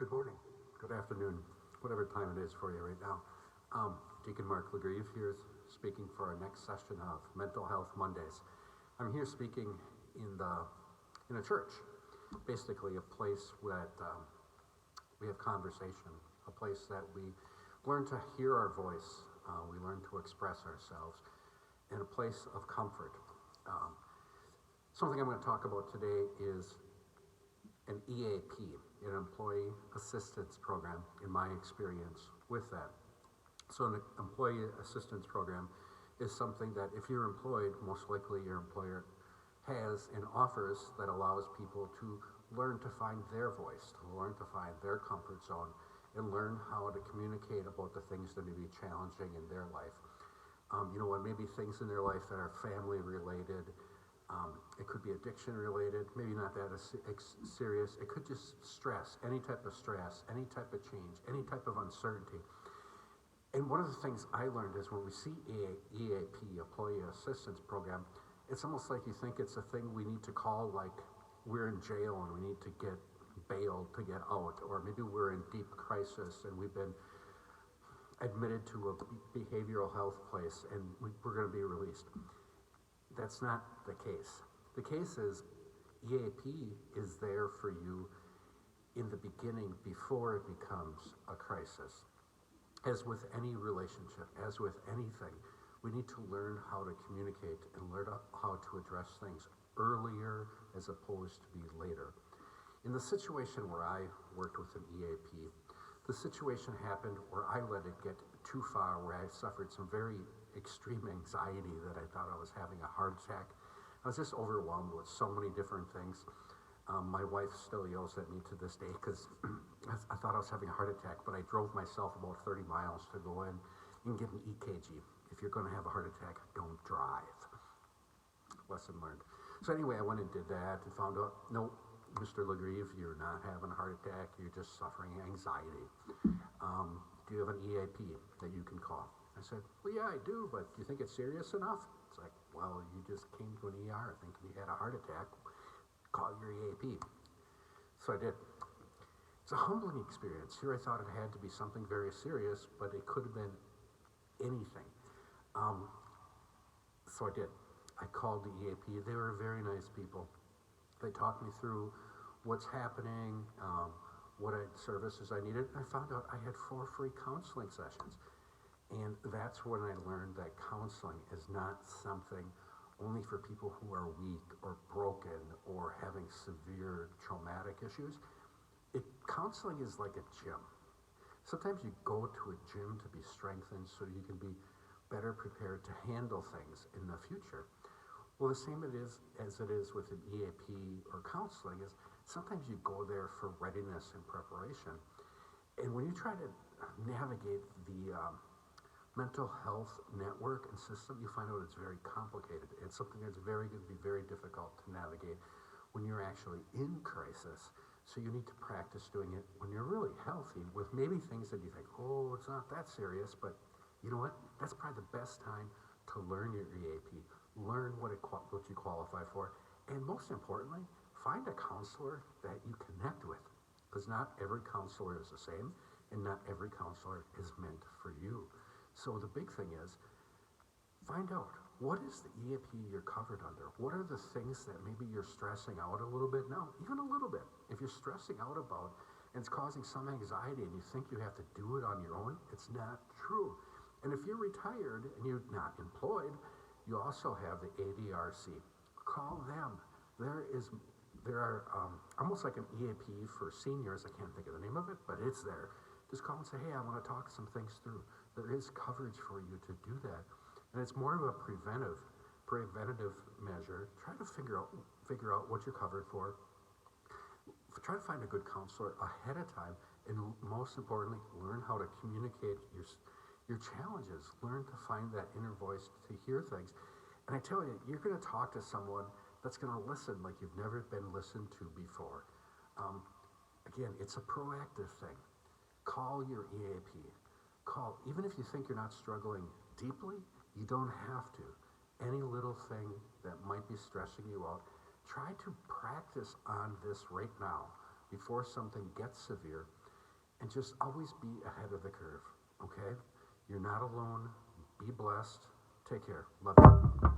Good morning, good afternoon, whatever time it is for you right now. Deacon Mark LeGreve here speaking for our next session of Mental Health Mondays. I'm here speaking in a church, basically a place that we have conversation, a place that we learn to hear our voice, we learn to express ourselves, and a place of comfort. Something I'm going to talk about today is an EAP, an Employee Assistance Program, in my experience with that. So an Employee Assistance Program is something that if you're employed, most likely your employer has and offers that allows people to learn to find their voice, to learn to find their comfort zone, and learn how to communicate about the things that may be challenging in their life. Maybe things in their life that are family related. It could be addiction related, maybe not that serious. It could just stress, any type of change, any type of uncertainty. And one of the things I learned is when we see EAP, Employee Assistance Program, it's almost like you think it's a thing we need to call like we're in jail and we need to get bailed to get out, or maybe we're in deep crisis and we've been admitted to a behavioral health place and we're going to be released. That's not the case. The case is EAP is there for you in the beginning before it becomes a crisis. As with any relationship, as with anything, we need to learn how to communicate and learn how to address things earlier as opposed to be later. In the situation where I worked with an EAP, the situation happened where I let it get too far, where I suffered some very extreme anxiety that I thought I was having a heart attack. I was just overwhelmed with so many different things. My wife still yells at me to this day because I thought I was having a heart attack, but I drove myself about 30 miles to go in and get an EKG. If you're going to have a heart attack, don't drive. Lesson learned. So anyway, I went and did that and found out, no, Mr. LeGreve, you're not having a heart attack, you're just suffering anxiety. Do you have an EAP that you can call? I said, well, yeah, I do, but do you think it's serious enough? It's like, well, you just came to an ER thinking you had a heart attack. Call your EAP. So I did. It's a humbling experience. Here I thought it had to be something very serious, but it could have been anything. So I did. I called the EAP. They were very nice people. They talked me through what's happening, what services I needed. I found out I had 4 free counseling sessions. And that's when I learned that counseling is not something only for people who are weak or broken or having severe traumatic issues. Counseling is like a gym. Sometimes you go to a gym to be strengthened so you can be better prepared to handle things in the future. Well, the same as it is with an EAP or counseling is sometimes you go there for readiness and preparation. And when you try to navigate the mental health network and system, you find out it's very complicated. It's something that's going to be very difficult to navigate when you're actually in crisis. So you need to practice doing it when you're really healthy with maybe things that you think, oh, it's not that serious, but you know what? That's probably the best time to learn your EAP, learn what you qualify for, and most importantly, find a counselor that you connect with, because not every counselor is the same, and not every counselor is meant for you. So the big thing is, find out, what is the EAP you're covered under? What are the things that maybe you're stressing out a little bit now? Even a little bit. If you're stressing out about and it's causing some anxiety and you think you have to do it on your own, it's not true. And if you're retired and you're not employed, you also have the ADRC. Call them. There are almost like an EAP for seniors. I can't think of the name of it, but it's there. Just call and say, hey, I want to talk some things through. There is coverage for you to do that. And it's more of a preventative measure. Try to figure out what you're covered for. Try to find a good counselor ahead of time. And most importantly, learn how to communicate your challenges. Learn to find that inner voice to hear things. And I tell you, you're going to talk to someone that's going to listen like you've never been listened to before. Again, it's a proactive thing. Call your EAP. Call. Even if you think you're not struggling deeply, you don't have to. Any little thing that might be stressing you out, try to practice on this right now before something gets severe And just always be ahead of the curve, okay? You're not alone. Be blessed. Take care. Love you.